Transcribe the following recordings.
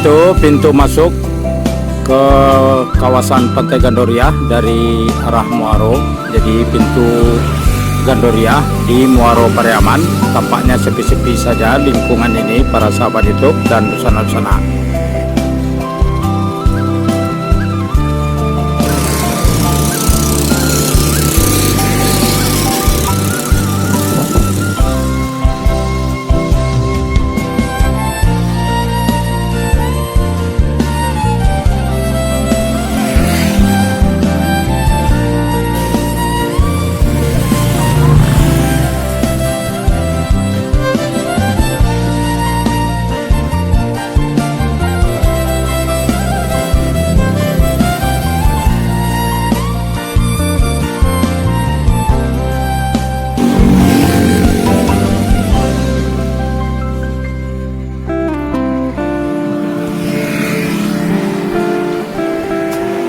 Itu pintu masuk ke kawasan Pantai Gandoria dari arah Muaro. Jadi pintu Gandoria di Muaro Pariaman. Tampaknya sepi-sepi saja lingkungan ini para sahabat YouTube dan sana-sana.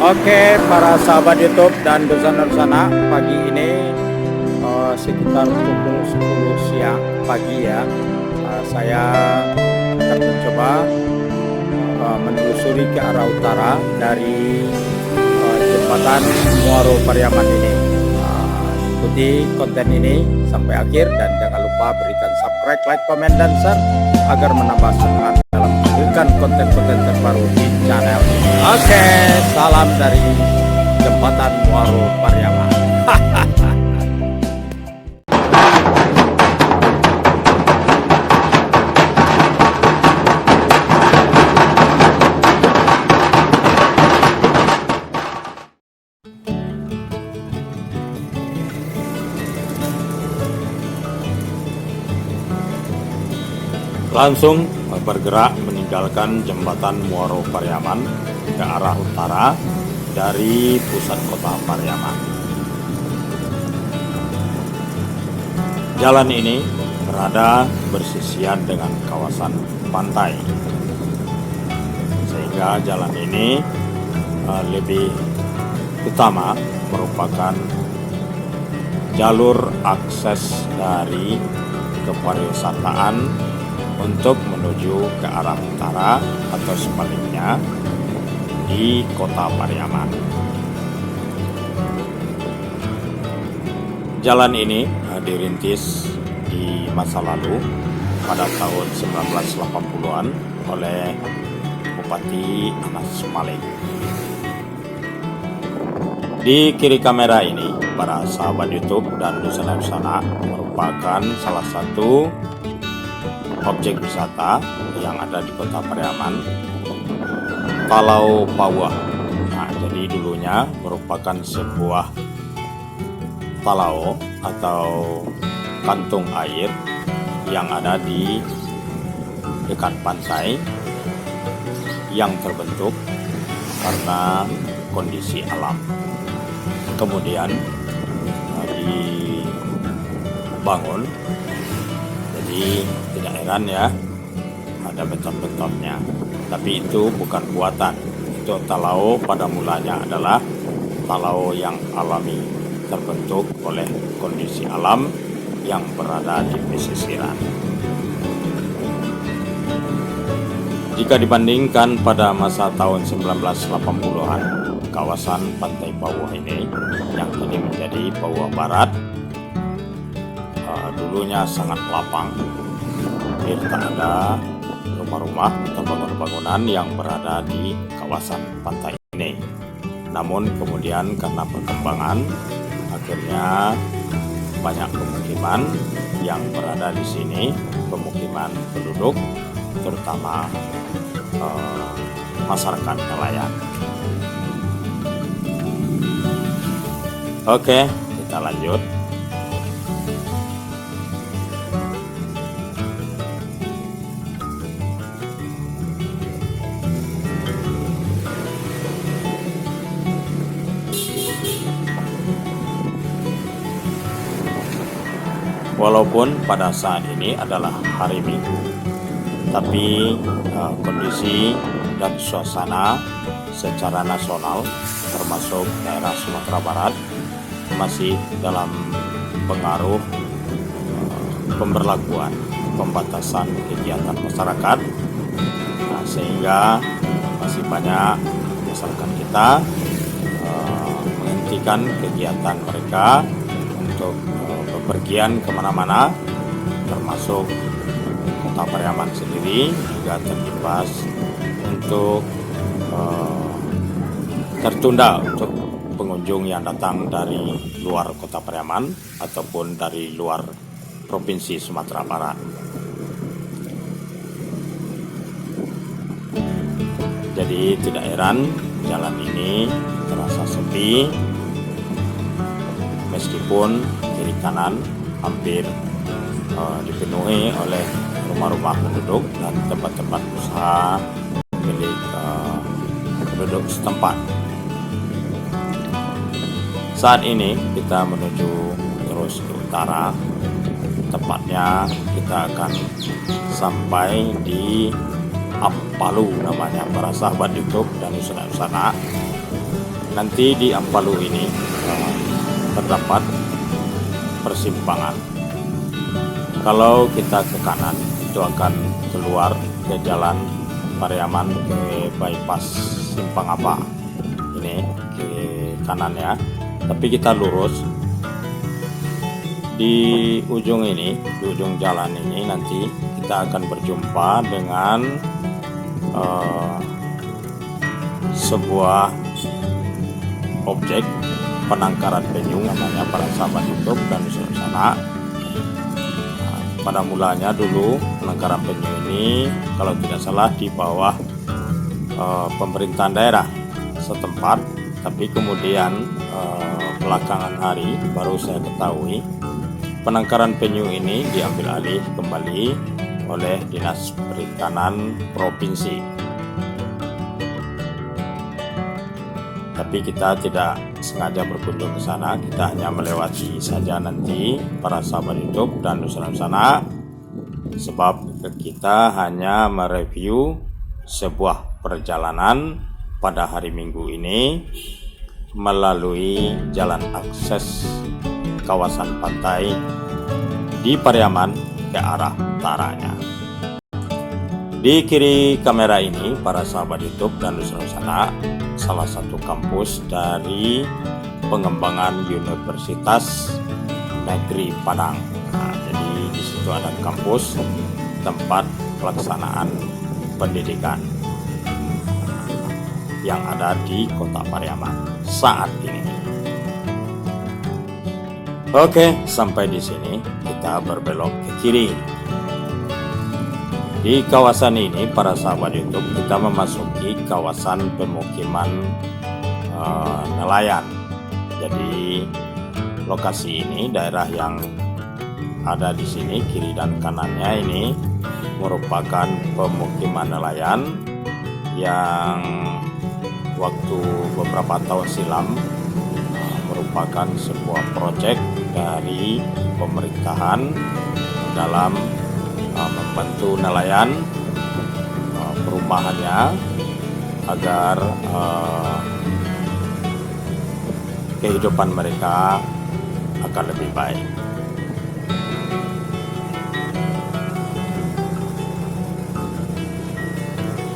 Oke, para sahabat YouTube dan dosana-dosana, pagi ini sekitar pukul 10 siang pagi ya, saya akan mencoba menelusuri ke arah utara dari jembatan Muaro Pariaman ini. Ikuti konten ini sampai akhir dan jangan lupa berikan subscribe, like, komen, dan share agar menambah semangat dalam memberikan konten-konten terbaru di channel ini. Oke, salam dari jembatan Muaro Pariaman. Langsung bergerak meninggalkan jembatan Muaro Pariaman ke arah utara dari pusat kota Pariaman. Jalan ini berada bersisian dengan kawasan pantai, sehingga jalan ini lebih utama merupakan jalur akses dari kepariwisataan untuk menuju ke arah utara atau sebaliknya di kota Pariaman. Jalan ini dirintis di masa lalu pada tahun 1980-an oleh Bupati Anas Malik. Di kiri kamera ini, para sahabat YouTube dan dosana-dosana, merupakan salah satu objek wisata yang ada di kota Pariaman, Talau Pawah. Nah, jadi dulunya merupakan sebuah talau atau kantung air yang ada di dekat pantai yang terbentuk karena kondisi alam. Kemudian dibangun, jadi tidak heran ya ada beton-betonnya, tapi itu bukan buatan. Itu talau pada mulanya adalah talau yang alami, terbentuk oleh kondisi alam yang berada di pesisiran. Jika dibandingkan pada masa tahun 1980-an, kawasan Pantai Pawah ini yang kini menjadi Pawah Barat dulunya sangat lapang. Tak ada rumah-rumah atau bangunan-bangunan yang berada di kawasan pantai ini. Namun kemudian karena perkembangan, akhirnya banyak pemukiman yang berada di sini, pemukiman penduduk, terutama masyarakat nelayan. Oke, kita lanjut. Walaupun pada saat ini adalah hari Minggu, tapi kondisi dan suasana secara nasional termasuk daerah Sumatera Barat masih dalam pengaruh pemberlakuan pembatasan kegiatan masyarakat sehingga masih banyak masyarakat kita menghentikan kegiatan mereka untuk bepergian kemana-mana, termasuk Kota Pariaman sendiri juga terimbas untuk tertunda untuk pengunjung yang datang dari luar Kota Pariaman ataupun dari luar Provinsi Sumatera Barat. Jadi tidak heran jalan ini terasa sepi, meskipun kiri kanan hampir dipenuhi oleh rumah-rumah penduduk dan tempat-tempat usaha milik penduduk setempat. Saat ini kita menuju terus ke utara, tepatnya kita akan sampai di Ampalu, namanya para sahabat YouTube dan usana-usana. Nanti di Ampalu ini terdapat persimpangan. Kalau kita ke kanan itu akan keluar ke jalan Pariaman ke bypass Simpang Apa. Ini ke kanan ya. Tapi kita lurus di ujung ini, di ujung jalan ini nanti kita akan berjumpa dengan sebuah objek penangkaran penyu, namanya para sahabat YouTube dan usana. Pada mulanya dulu penangkaran penyu ini kalau tidak salah di bawah pemerintahan daerah setempat, tapi kemudian belakangan hari baru saya ketahui penangkaran penyu ini diambil alih kembali oleh Dinas Perikanan Provinsi. Tapi kita tidak sengaja berkunjung ke sana, kita hanya melewati saja nanti para sahabat YouTube dan usana-usana, sebab kita hanya mereview sebuah perjalanan pada hari Minggu ini melalui jalan akses kawasan pantai di Pariaman ke arah utaranya. Di kiri kamera ini para sahabat YouTube dan usana-usana, salah satu kampus dari pengembangan Universitas Negeri Padang. Nah, jadi di situ ada kampus tempat pelaksanaan pendidikan yang ada di Kota Pariaman saat ini. Oke, sampai di sini kita berbelok ke kiri. Di kawasan ini para sahabat YouTube kita memasuki kawasan pemukiman nelayan. Jadi lokasi ini, daerah yang ada di sini kiri dan kanannya ini merupakan pemukiman nelayan yang waktu beberapa tahun silam merupakan sebuah proyek dari pemerintahan dalam membantu nelayan perumahannya agar kehidupan mereka akan lebih baik.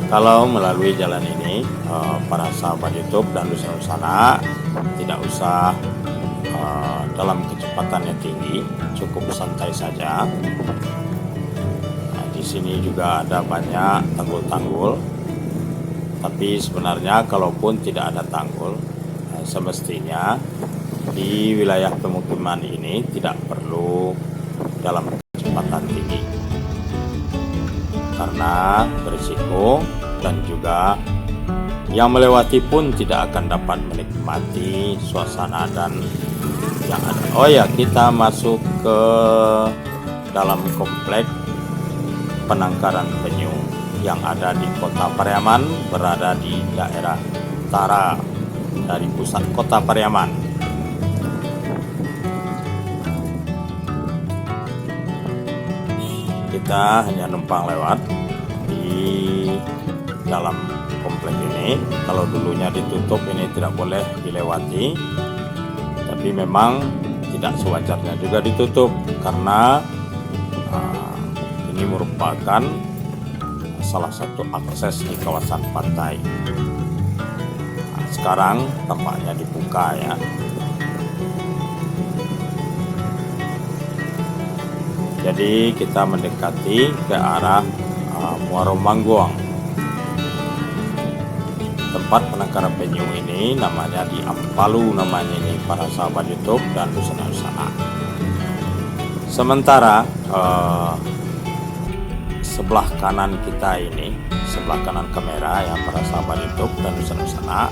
Kalau melalui jalan ini, para sahabat YouTube dan usana-usana tidak usah dalam kecepatan yang tinggi, cukup santai saja. Nah, di sini juga ada banyak tanggul-tanggul, tapi sebenarnya kalaupun tidak ada tanggul, semestinya di wilayah pemukiman ini tidak perlu dalam kecepatan tinggi, karena berisiko dan juga yang melewati pun tidak akan dapat menikmati suasana dan yang ada. Oh ya, kita masuk ke dalam komplek penangkaran penyu yang ada di Kota Pariaman, berada di daerah utara dari pusat Kota Pariaman. Kita hanya numpang lewat di dalam komplek ini. Kalau dulunya ditutup, ini tidak boleh dilewati, tapi memang tidak sewajarnya juga ditutup karena ini merupakan salah satu akses di kawasan pantai. Nah, sekarang tampaknya dibuka ya. Jadi kita mendekati ke arah Muaro Mangguang. Tempat penangkaran penyu ini namanya di Ampalu, namanya ini para sahabat YouTube dan Nusana. Sementara sebelah kanan kita ini, sebelah kanan kamera ya para sahabat YouTube dan Nusana,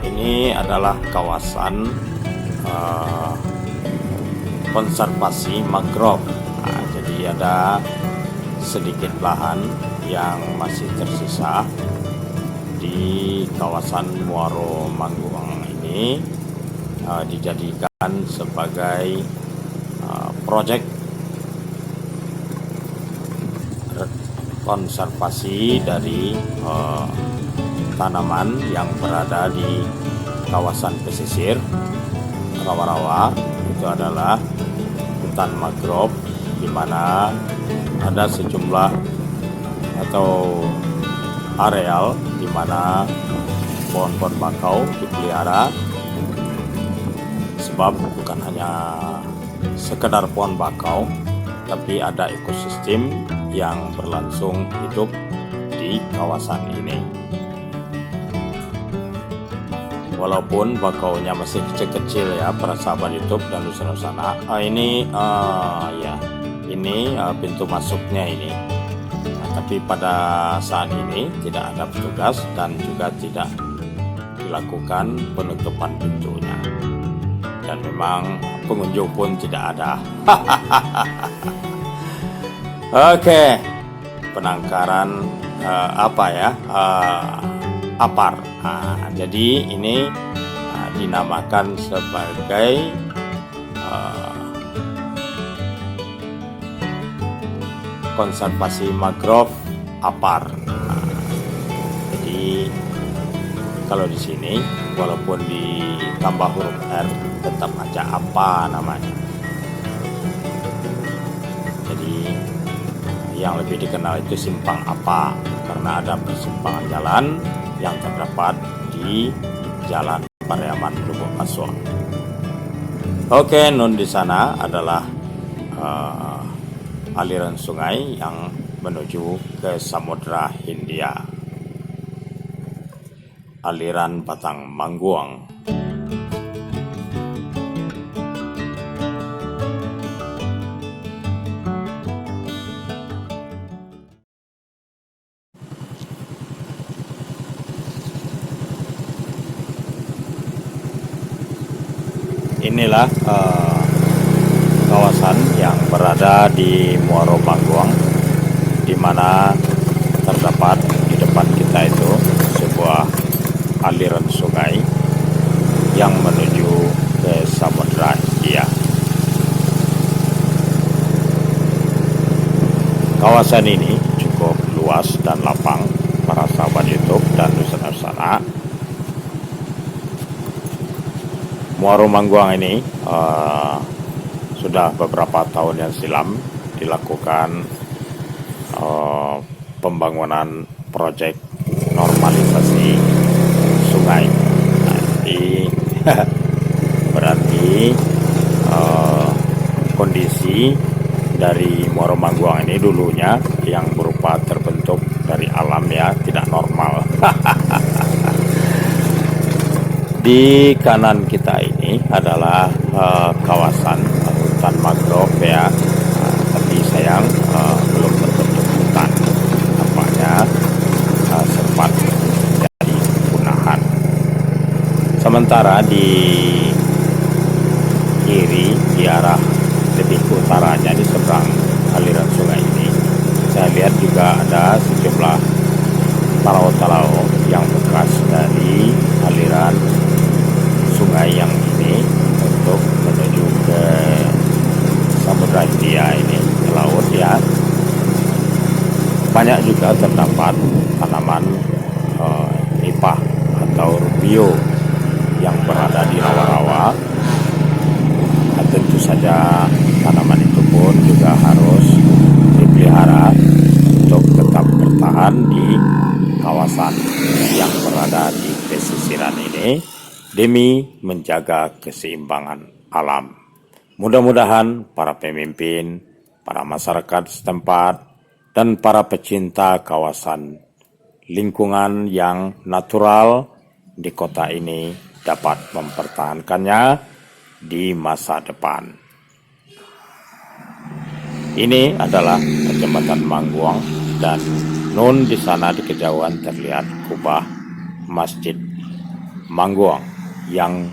ini adalah kawasan konservasi mangrove. Nah, jadi ada sedikit lahan yang masih tersisa di kawasan Muaro Mangguang ini, dijadikan sebagai proyek konservasi dari tanaman yang berada di kawasan pesisir rawa-rawa. Itu adalah hutan mangrove, di mana ada sejumlah atau areal di mana pohon-pohon bakau dipelihara, sebab bukan hanya sekedar pohon bakau, tapi ada ekosistem yang berlangsung hidup di kawasan ini. Walaupun bakaunya masih kecil-kecil ya para sahabat YouTube dan Nusana. Ini pintu masuknya ini. Nah, tapi pada saat ini tidak ada petugas dan juga tidak dilakukan penutupan pintunya. Dan memang pengunjung pun tidak ada. Oke, penangkaran apar. Nah, jadi ini dinamakan sebagai konservasi mangrove apar. Nah, jadi kalau di sini walaupun ditambah huruf R tetap aja apa namanya. Jadi yang lebih dikenal itu simpang apa, karena ada persimpangan jalan yang terdapat di Jalan Pariaman Lubuk Aswang. Oke, nun di sana adalah aliran sungai yang menuju ke Samudra Hindia, aliran Batang Mangguang. Inilah kawasan yang berada di Muaro Mangguang, di mana terdapat di depan kita itu sebuah aliran sungai yang menuju ke Samudra Hindia. Kawasan ini cukup luas dan lapang para sahabat YouTube dan Nusana. Muaro Mangguang ini sudah beberapa tahun yang silam dilakukan pembangunan proyek normalisasi sungai. Nah, jadi berarti kondisi dari Muaro Mangguang ini dulunya yang berupa terbentuk dari alam ya, tidak normal. Di kanan kita ini adalah kawasan hutan mangrove ya, tapi sayang belum terbentuk hutan, nampaknya sempat jadi punahan. Sementara di kiri, di arah lebih ke utaranya di seberang aliran sungai ini, saya lihat juga ada sejumlah talau-talau yang bekas dari aliran sungai yang ini untuk menuju ke Samudra Hindia ini, ke laut ya. Banyak juga terdapat tanaman nipah atau rubio yang berada di rawa-rawa. Nah, tentu saja tanaman itu pun juga harus dipelihara mudah-mudahan di kawasan yang berada di pesisiran ini demi menjaga keseimbangan alam. Mudah-mudahan para pemimpin, para masyarakat setempat, dan para pecinta kawasan lingkungan yang natural di kota ini dapat mempertahankannya di masa depan. Ini adalah Jembatan Mangguang, dan nun di sana di kejauhan terlihat kubah Masjid Mangguang yang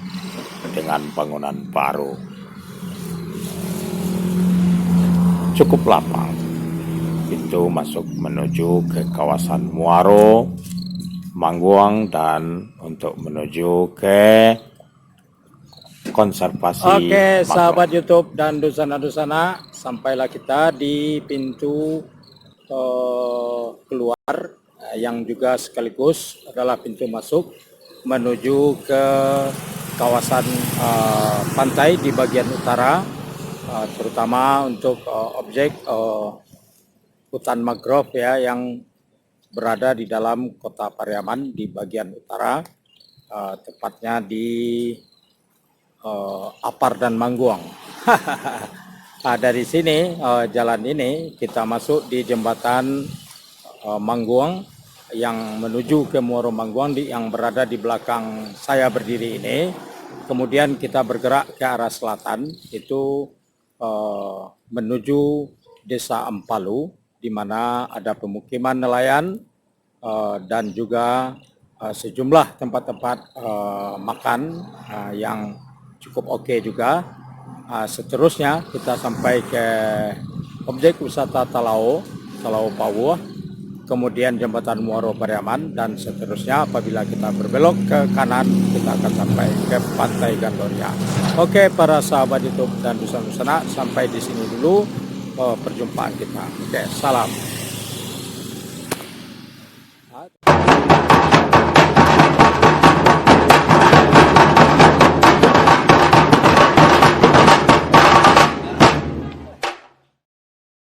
dengan bangunan baru. Cukup lapang pintu masuk menuju ke kawasan Muaro Mangguang dan untuk menuju ke konservasi. Oke, sahabat YouTube dan Dusana-Dusana, sampailah kita di pintu keluar yang juga sekaligus adalah pintu masuk menuju ke kawasan pantai di bagian utara, terutama untuk objek hutan mangrove ya yang berada di dalam kota Pariaman di bagian utara, tepatnya di Apar dan Mangguang. Dari sini jalan ini kita masuk di jembatan Mangguang yang menuju ke Muaro Mangguang yang berada di belakang saya berdiri ini. Kemudian kita bergerak ke arah selatan itu menuju Desa Empalu, di mana ada pemukiman nelayan dan juga sejumlah tempat-tempat makan yang cukup oke juga. Seterusnya kita sampai ke objek wisata Talau Pawuh, kemudian jembatan Muaro Pariaman, dan seterusnya apabila kita berbelok ke kanan kita akan sampai ke Pantai Gandoria. Oke para sahabat YouTube dan Dusana-Dusana, sampai di sini dulu perjumpaan kita. Oke, salam.